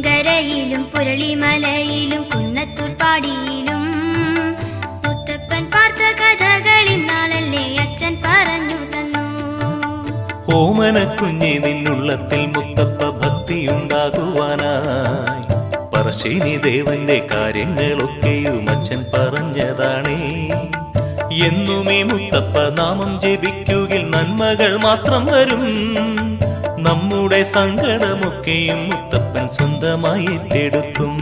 കുളങ്ങരയിലും പുരളിമലയിലും കുന്നത്തൂർ പാടിയിലും മുത്തപ്പൻ പാർത്ത കഥകൾ ഇന്നാളല്ലേ അച്ഛൻ പറഞ്ഞു തന്നു. ഓമന കുഞ്ഞി നിന്നുള്ളത്തിൽ മുത്തപ്പ ഭക്തിയുണ്ടാകുവാനായി പറശ്ശിനി ദേവന്റെ കാര്യങ്ങളൊക്കെയും അച്ഛൻ പറഞ്ഞതാണേ. എന്നുമേ മുത്തപ്പ നാമം ജപിക്കുകിൽ നന്മകൾ മാത്രം വരും. നമ്മുടെ സങ്കടമൊക്കെയും മുത്തപ്പൻ സ്വന്തമായി ഏറ്റെടുക്കും.